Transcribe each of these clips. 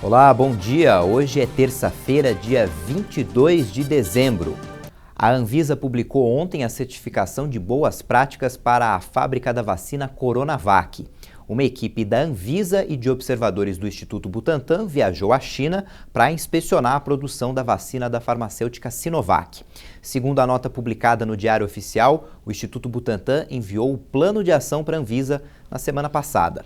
Olá, bom dia. Hoje é terça-feira, dia 22 de dezembro. A Anvisa publicou ontem a certificação de boas práticas para a fábrica da vacina Coronavac. Uma equipe da Anvisa e de observadores do Instituto Butantan viajou à China para inspecionar a produção da vacina da farmacêutica Sinovac. Segundo a nota publicada no Diário Oficial, o Instituto Butantan enviou o plano de ação para a Anvisa na semana passada.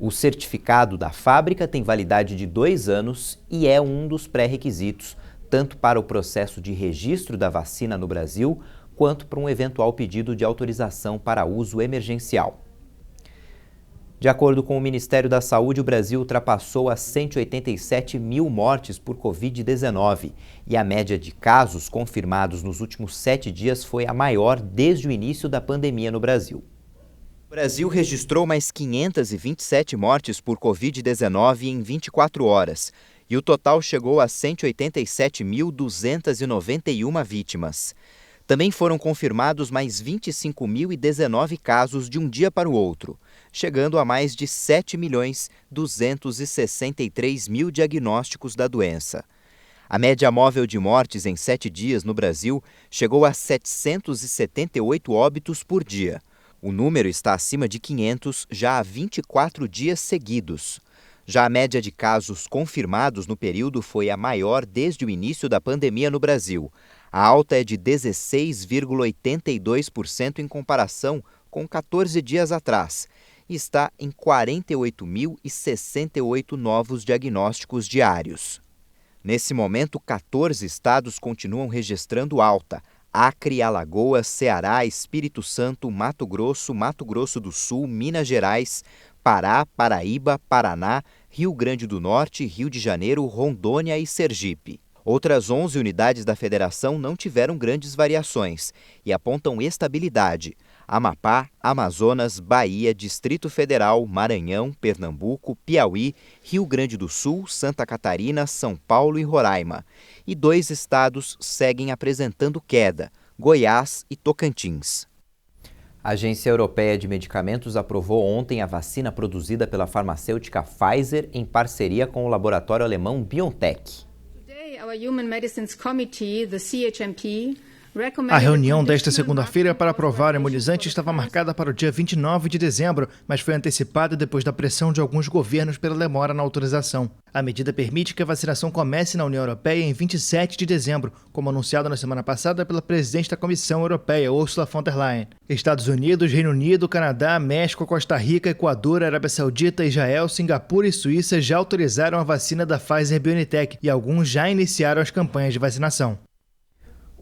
O certificado da fábrica tem validade de 2 anos e é um dos pré-requisitos, tanto para o processo de registro da vacina no Brasil, quanto para um eventual pedido de autorização para uso emergencial. De acordo com o Ministério da Saúde, o Brasil ultrapassou as 187 mil mortes por Covid-19 e a média de casos confirmados nos últimos 7 dias foi a maior desde o início da pandemia no Brasil. O Brasil registrou mais 527 mortes por Covid-19 em 24 horas e o total chegou a 187.291 vítimas. Também foram confirmados mais 25.019 casos de um dia para o outro, chegando a mais de 7.263.000 diagnósticos da doença. A média móvel de mortes em 7 dias no Brasil chegou a 778 óbitos por dia. O número está acima de 500 já há 24 dias seguidos. Já a média de casos confirmados no período foi a maior desde o início da pandemia no Brasil. A alta é de 16,82% em comparação com 14 dias atrás e está em 48.068 novos diagnósticos diários. Nesse momento, 14 estados continuam registrando alta: Acre, Alagoas, Ceará, Espírito Santo, Mato Grosso do Sul, Minas Gerais, Pará, Paraíba, Paraná, Rio Grande do Norte, Rio de Janeiro, Rondônia e Sergipe. Outras 11 unidades da federação não tiveram grandes variações e apontam estabilidade: Amapá, Amazonas, Bahia, Distrito Federal, Maranhão, Pernambuco, Piauí, Rio Grande do Sul, Santa Catarina, São Paulo e Roraima. E 2 estados seguem apresentando queda: Goiás e Tocantins. A Agência Europeia de Medicamentos aprovou ontem a vacina produzida pela farmacêutica Pfizer em parceria com o laboratório alemão BioNTech. A reunião desta segunda-feira para aprovar o imunizante estava marcada para o dia 29 de dezembro, mas foi antecipada depois da pressão de alguns governos pela demora na autorização. A medida permite que a vacinação comece na União Europeia em 27 de dezembro, como anunciado na semana passada pela presidente da Comissão Europeia, Ursula von der Leyen. Estados Unidos, Reino Unido, Canadá, México, Costa Rica, Equador, Arábia Saudita, Israel, Singapura e Suíça já autorizaram a vacina da Pfizer-BioNTech e alguns já iniciaram as campanhas de vacinação.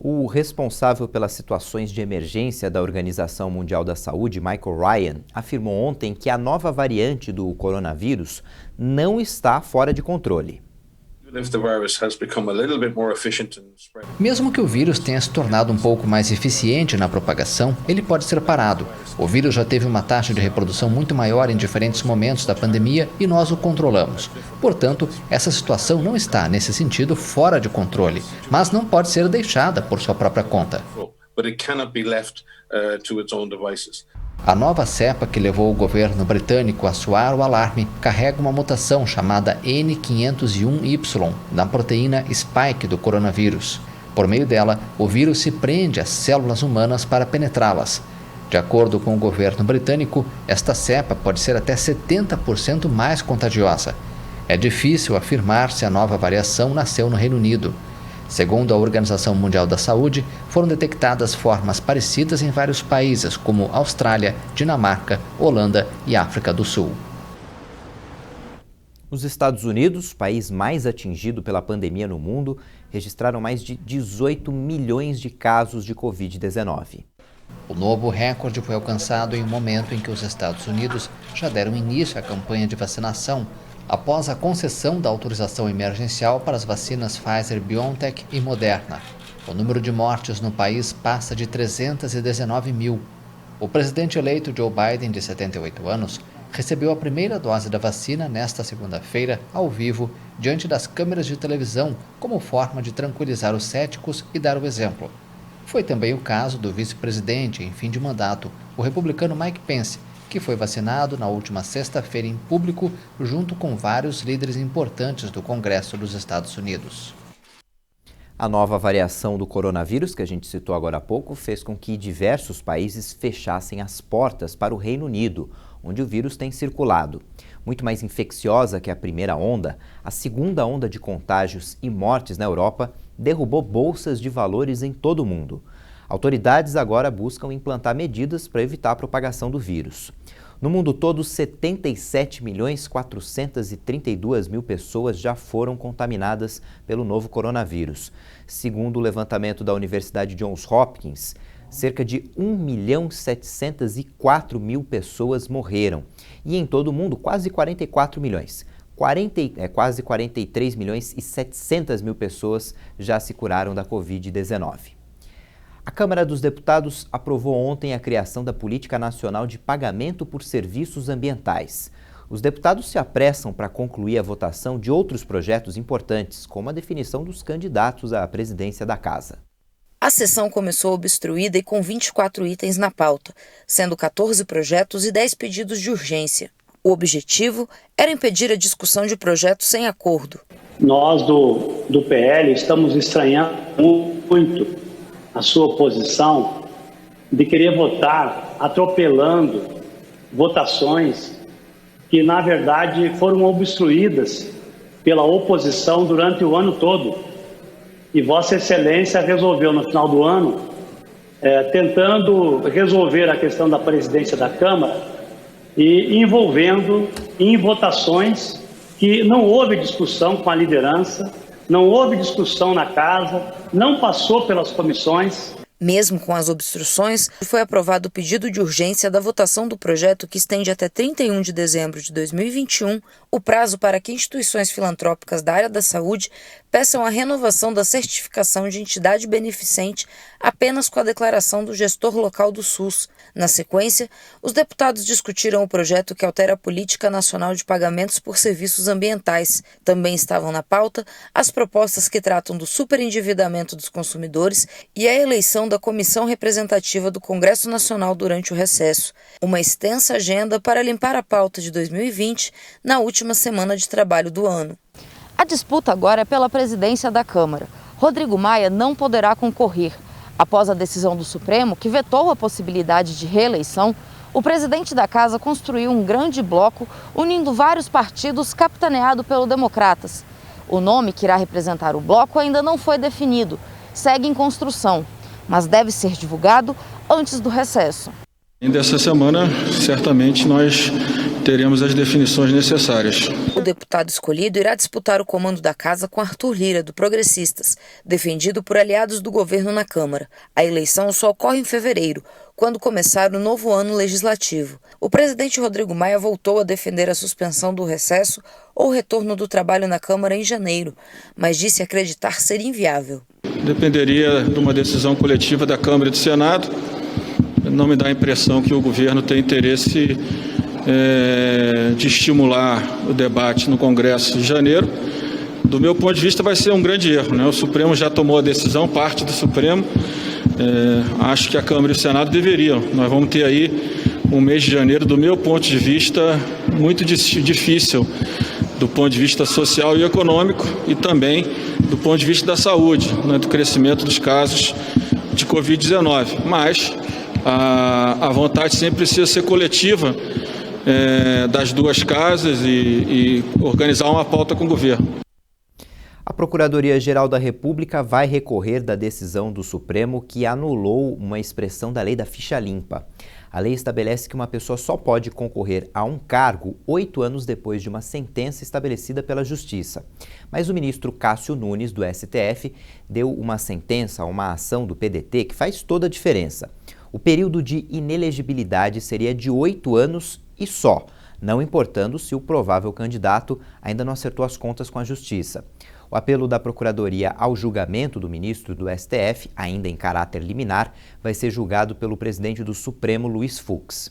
O responsável pelas situações de emergência da Organização Mundial da Saúde, Michael Ryan, afirmou ontem que a nova variante do coronavírus não está fora de controle. Mesmo que o vírus tenha se tornado um pouco mais eficiente na propagação, ele pode ser parado. O vírus já teve uma taxa de reprodução muito maior em diferentes momentos da pandemia e nós o controlamos. Portanto, essa situação não está, nesse sentido, fora de controle, mas não pode ser deixada por sua própria conta. A nova cepa que levou o governo britânico a soar o alarme carrega uma mutação chamada N501Y na proteína spike do coronavírus. Por meio dela, o vírus se prende às células humanas para penetrá-las. De acordo com o governo britânico, esta cepa pode ser até 70% mais contagiosa. É difícil afirmar se a nova variação nasceu no Reino Unido. Segundo a Organização Mundial da Saúde, foram detectadas formas parecidas em vários países, como Austrália, Dinamarca, Holanda e África do Sul. Os Estados Unidos, país mais atingido pela pandemia no mundo, registraram mais de 18 milhões de casos de Covid-19. O novo recorde foi alcançado em um momento em que os Estados Unidos já deram início à campanha de vacinação, após a concessão da autorização emergencial para as vacinas Pfizer-BioNTech e Moderna. O número de mortes no país passa de 319 mil. O presidente eleito Joe Biden, de 78 anos, recebeu a primeira dose da vacina nesta segunda-feira, ao vivo, diante das câmeras de televisão, como forma de tranquilizar os céticos e dar o exemplo. Foi também o caso do vice-presidente em fim de mandato, o republicano Mike Pence, que foi vacinado na última sexta-feira em público, junto com vários líderes importantes do Congresso dos Estados Unidos. A nova variação do coronavírus, que a gente citou agora há pouco, fez com que diversos países fechassem as portas para o Reino Unido, onde o vírus tem circulado. Muito mais infecciosa que a primeira onda, a segunda onda de contágios e mortes na Europa derrubou bolsas de valores em todo o mundo. Autoridades agora buscam implantar medidas para evitar a propagação do vírus. No mundo todo, 77.432.000 pessoas já foram contaminadas pelo novo coronavírus. Segundo o levantamento da Universidade Johns Hopkins, cerca de 1.704.000 pessoas morreram. E em todo o mundo, quase 44 milhões. Quase 43.700.000 pessoas já se curaram da Covid-19. A Câmara dos Deputados aprovou ontem a criação da Política Nacional de Pagamento por Serviços Ambientais. Os deputados se apressam para concluir a votação de outros projetos importantes, como a definição dos candidatos à presidência da Casa. A sessão começou obstruída e com 24 itens na pauta, sendo 14 projetos e 10 pedidos de urgência. O objetivo era impedir a discussão de projetos sem acordo. Nós do PL estamos estranhando muito a sua posição de querer votar atropelando votações que, na verdade, foram obstruídas pela oposição durante o ano todo. E Vossa Excelência resolveu, no final do ano, tentando resolver a questão da presidência da Câmara e envolvendo em votações que não houve discussão com a liderança, não houve discussão na casa, não passou pelas comissões. Mesmo com as obstruções, foi aprovado o pedido de urgência da votação do projeto que estende até 31 de dezembro de 2021 o prazo para que instituições filantrópicas da área da saúde peçam a renovação da certificação de entidade beneficente apenas com a declaração do gestor local do SUS. Na sequência, os deputados discutiram o projeto que altera a Política Nacional de Pagamentos por Serviços Ambientais. Também estavam na pauta as propostas que tratam do superendividamento dos consumidores e a eleição da Comissão Representativa do Congresso Nacional durante o recesso. Uma extensa agenda para limpar a pauta de 2020 na última semana de trabalho do ano. A disputa agora é pela presidência da Câmara. Rodrigo Maia não poderá concorrer. Após a decisão do Supremo, que vetou a possibilidade de reeleição, o presidente da Casa construiu um grande bloco unindo vários partidos capitaneado pelo Democratas. O nome que irá representar o bloco ainda não foi definido, segue em construção, mas deve ser divulgado antes do recesso. Dessa semana, certamente, nós teremos as definições necessárias. O deputado escolhido irá disputar o comando da Casa com Arthur Lira, do Progressistas, defendido por aliados do governo na Câmara. A eleição só ocorre em fevereiro, quando começar o novo ano legislativo. O presidente Rodrigo Maia voltou a defender a suspensão do recesso ou o retorno do trabalho na Câmara em janeiro, mas disse acreditar ser inviável. Dependeria de uma decisão coletiva da Câmara e do Senado. Não me dá a impressão que o governo tem interesse de estimular o debate no Congresso de janeiro. Do meu ponto de vista, vai ser um grande erro, né? O Supremo já tomou a decisão, parte do Supremo. Acho que a Câmara e o Senado deveriam. Nós vamos ter aí um mês de janeiro, do meu ponto de vista, muito difícil, do ponto de vista social e econômico e também do ponto de vista da saúde, né, do crescimento dos casos de Covid-19. Mas a vontade sempre precisa ser coletiva das duas casas e organizar uma pauta com o governo. A Procuradoria-Geral da República vai recorrer da decisão do Supremo que anulou uma expressão da lei da ficha limpa. A lei estabelece que uma pessoa só pode concorrer a um cargo 8 anos depois de uma sentença estabelecida pela Justiça. Mas o ministro Cássio Nunes, do STF, deu uma sentença a uma ação do PDT que faz toda a diferença. O período de inelegibilidade seria de 8 anos e só, não importando se o provável candidato ainda não acertou as contas com a Justiça. O apelo da Procuradoria ao julgamento do ministro do STF, ainda em caráter liminar, vai ser julgado pelo presidente do Supremo, Luiz Fux.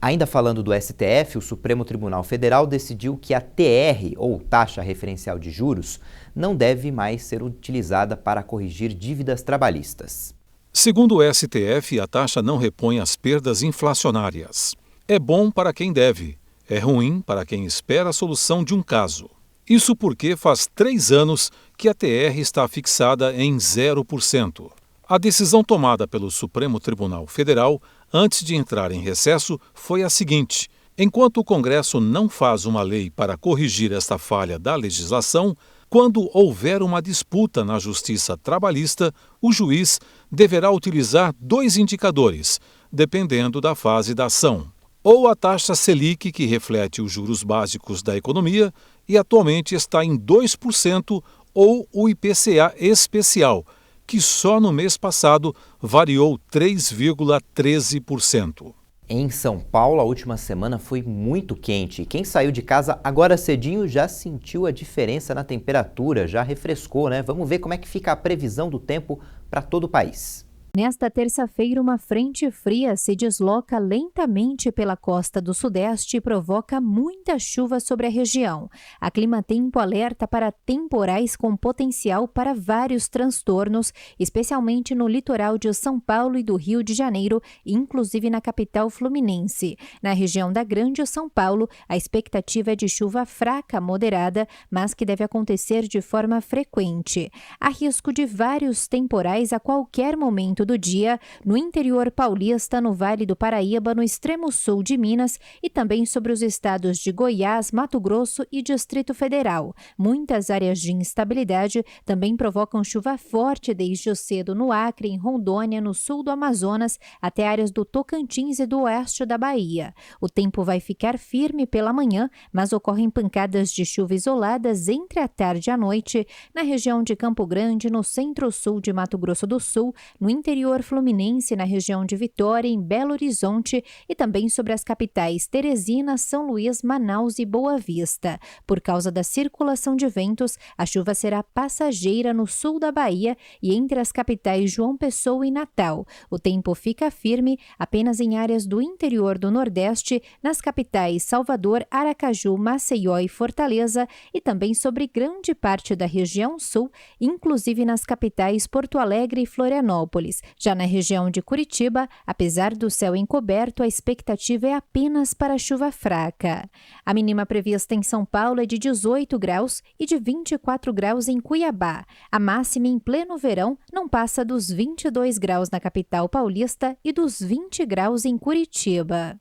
Ainda falando do STF, o Supremo Tribunal Federal decidiu que a TR, ou taxa referencial de juros, não deve mais ser utilizada para corrigir dívidas trabalhistas. Segundo o STF, a taxa não repõe as perdas inflacionárias. É bom para quem deve, é ruim para quem espera a solução de um caso. Isso porque faz 3 anos que a TR está fixada em 0%. A decisão tomada pelo Supremo Tribunal Federal, antes de entrar em recesso, foi a seguinte: enquanto o Congresso não faz uma lei para corrigir esta falha da legislação, quando houver uma disputa na Justiça Trabalhista, o juiz deverá utilizar 2 indicadores, dependendo da fase da ação. Ou a taxa Selic, que reflete os juros básicos da economia e atualmente está em 2%, ou o IPCA especial, que só no mês passado variou 3,13%. Em São Paulo, a última semana foi muito quente. Quem saiu de casa agora cedinho já sentiu a diferença na temperatura, já refrescou, né? Vamos ver como é que fica a previsão do tempo para todo o país. Nesta terça-feira, uma frente fria se desloca lentamente pela costa do Sudeste e provoca muita chuva sobre a região. A Climatempo alerta para temporais com potencial para vários transtornos, especialmente no litoral de São Paulo e do Rio de Janeiro, inclusive na capital fluminense. Na região da Grande São Paulo, a expectativa é de chuva fraca moderada, mas que deve acontecer de forma frequente. Há risco de vários temporais a qualquer momento do dia, no interior paulista, no Vale do Paraíba, no extremo sul de Minas e também sobre os estados de Goiás, Mato Grosso e Distrito Federal. Muitas áreas de instabilidade também provocam chuva forte desde cedo no Acre, em Rondônia, no sul do Amazonas, até áreas do Tocantins e do oeste da Bahia. O tempo vai ficar firme pela manhã, mas ocorrem pancadas de chuva isoladas entre a tarde e a noite na região de Campo Grande, no centro-sul de Mato Grosso do Sul, no interior fluminense, na região de Vitória, em Belo Horizonte e também sobre as capitais Teresina, São Luís, Manaus e Boa Vista. Por causa da circulação de ventos, a chuva será passageira no sul da Bahia e entre as capitais João Pessoa e Natal. O tempo fica firme apenas em áreas do interior do Nordeste, nas capitais Salvador, Aracaju, Maceió e Fortaleza e também sobre grande parte da região sul, inclusive nas capitais Porto Alegre e Florianópolis. Já na região de Curitiba, apesar do céu encoberto, a expectativa é apenas para chuva fraca. A mínima prevista em São Paulo é de 18 graus e de 24 graus em Cuiabá. A máxima em pleno verão não passa dos 22 graus na capital paulista e dos 20 graus em Curitiba.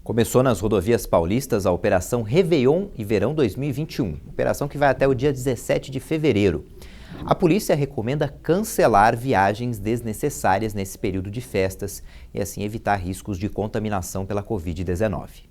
Começou nas rodovias paulistas a Operação Réveillon e Verão 2021, operação que vai até o dia 17 de fevereiro. A polícia recomenda cancelar viagens desnecessárias nesse período de festas e assim evitar riscos de contaminação pela Covid-19.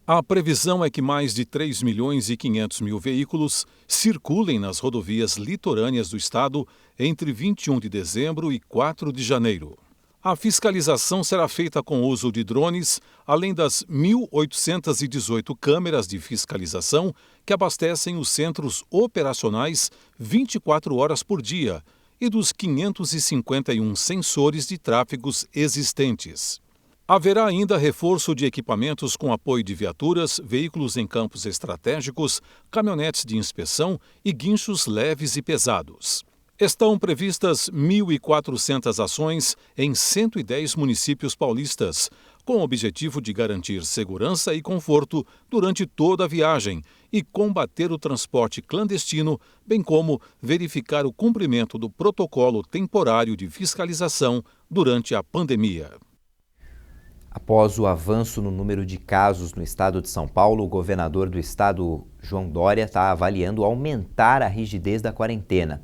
A previsão é que mais de 3.500.000 veículos circulem nas rodovias litorâneas do estado entre 21 de dezembro e 4 de janeiro. A fiscalização será feita com o uso de drones, além das 1.818 câmeras de fiscalização que abastecem os centros operacionais 24 horas por dia e dos 551 sensores de tráfegos existentes. Haverá ainda reforço de equipamentos com apoio de viaturas, veículos em campos estratégicos, caminhonetes de inspeção e guinchos leves e pesados. Estão previstas 1.400 ações em 110 municípios paulistas, com o objetivo de garantir segurança e conforto durante toda a viagem e combater o transporte clandestino, bem como verificar o cumprimento do protocolo temporário de fiscalização durante a pandemia. Após o avanço no número de casos no estado de São Paulo, o governador do estado, João Dória, está avaliando aumentar a rigidez da quarentena.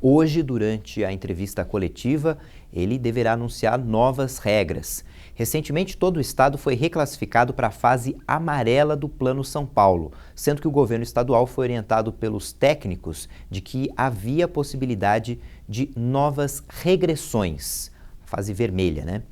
Hoje, durante a entrevista coletiva, ele deverá anunciar novas regras. Recentemente, todo o estado foi reclassificado para a fase amarela do Plano São Paulo, sendo que o governo estadual foi orientado pelos técnicos de que havia possibilidade de novas regressões, fase vermelha, né?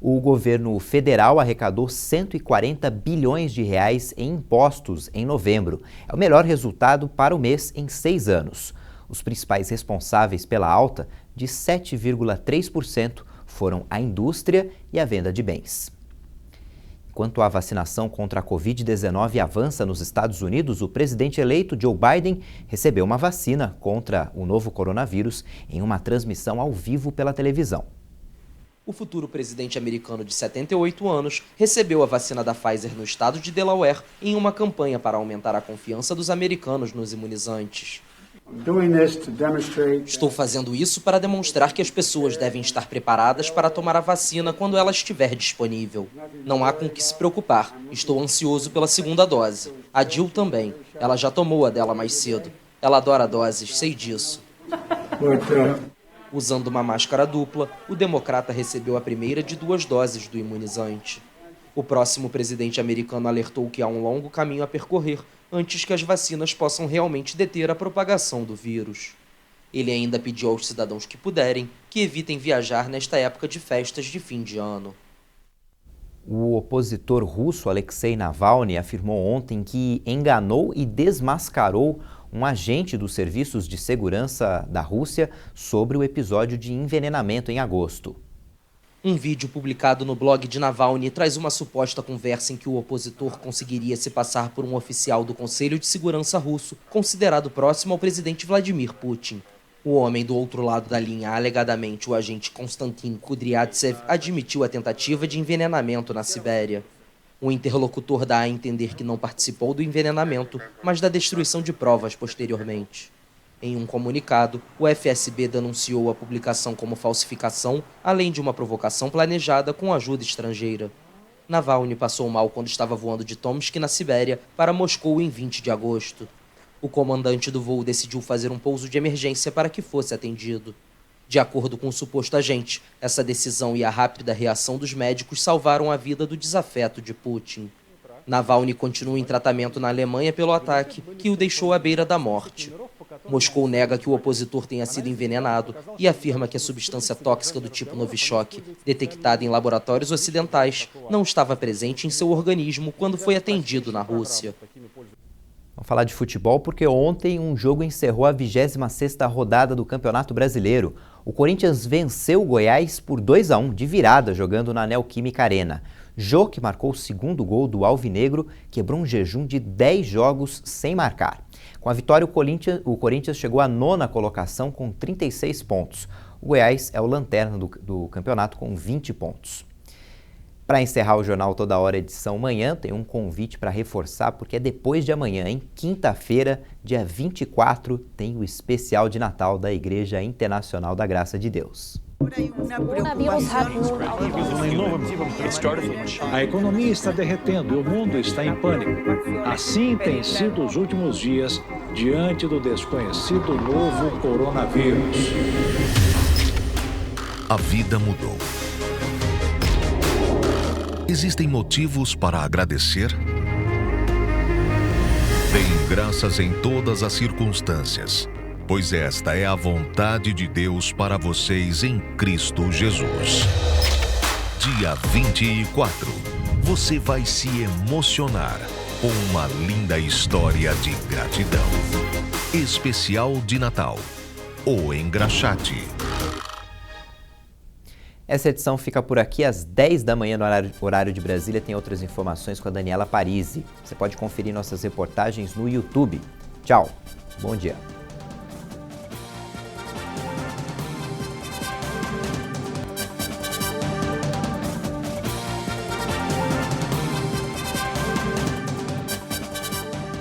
O governo federal arrecadou 140 bilhões de reais em impostos em novembro. É o melhor resultado para o mês em 6 anos. Os principais responsáveis pela alta de 7,3% foram a indústria e a venda de bens. Enquanto a vacinação contra a Covid-19 avança nos Estados Unidos, o presidente eleito Joe Biden recebeu uma vacina contra o novo coronavírus em uma transmissão ao vivo pela televisão. O futuro presidente americano de 78 anos recebeu a vacina da Pfizer no estado de Delaware em uma campanha para aumentar a confiança dos americanos nos imunizantes. Estou fazendo isso para demonstrar que as pessoas devem estar preparadas para tomar a vacina quando ela estiver disponível. Não há com que se preocupar. Estou ansioso pela segunda dose. A Jill também. Ela já tomou a dela mais cedo. Ela adora doses, sei disso. Usando uma máscara dupla, o democrata recebeu a primeira de 2 doses do imunizante. O próximo presidente americano alertou que há um longo caminho a percorrer antes que as vacinas possam realmente deter a propagação do vírus. Ele ainda pediu aos cidadãos que puderem que evitem viajar nesta época de festas de fim de ano. O opositor russo Alexei Navalny afirmou ontem que enganou e desmascarou um agente dos serviços de segurança da Rússia sobre o episódio de envenenamento em agosto. Um vídeo publicado no blog de Navalny traz uma suposta conversa em que o opositor conseguiria se passar por um oficial do Conselho de Segurança russo, considerado próximo ao presidente Vladimir Putin. O homem do outro lado da linha, alegadamente o agente Konstantin Kudryavtsev, admitiu a tentativa de envenenamento na Sibéria. O interlocutor dá a entender que não participou do envenenamento, mas da destruição de provas posteriormente. Em um comunicado, o FSB denunciou a publicação como falsificação, além de uma provocação planejada com ajuda estrangeira. Navalny passou mal quando estava voando de Tomsk, na Sibéria, para Moscou em 20 de agosto. O comandante do voo decidiu fazer um pouso de emergência para que fosse atendido. De acordo com o suposto agente, essa decisão e a rápida reação dos médicos salvaram a vida do desafeto de Putin. Navalny continua em tratamento na Alemanha pelo ataque, que o deixou à beira da morte. Moscou nega que o opositor tenha sido envenenado e afirma que a substância tóxica do tipo Novichok, detectada em laboratórios ocidentais, não estava presente em seu organismo quando foi atendido na Rússia. Vamos falar de futebol porque ontem um jogo encerrou a 26ª rodada do Campeonato Brasileiro. O Corinthians venceu o Goiás por 2-1 de virada jogando na Neoquímica Arena. Jô, que marcou o segundo gol do Alvinegro, quebrou um jejum de 10 jogos sem marcar. Com a vitória, o Corinthians chegou à 9ª colocação com 36 pontos. O Goiás é o lanterna do campeonato com 20 pontos. Para encerrar o Jornal Toda Hora edição manhã, tem um convite para reforçar, porque é depois de amanhã, em quinta-feira, dia 24, tem o especial de Natal da Igreja Internacional da Graça de Deus. A economia está derretendo e o mundo está em pânico. Assim têm sido os últimos dias diante do desconhecido novo coronavírus. A vida mudou. Existem motivos para agradecer? Deem graças em todas as circunstâncias, pois esta é a vontade de Deus para vocês em Cristo Jesus. Dia 24, você vai se emocionar com uma linda história de gratidão. Especial de Natal, O Engraxate. Essa edição fica por aqui às 10 da manhã no horário de Brasília. Tem outras informações com a Daniela Parisi. Você pode conferir nossas reportagens no YouTube. Tchau, bom dia.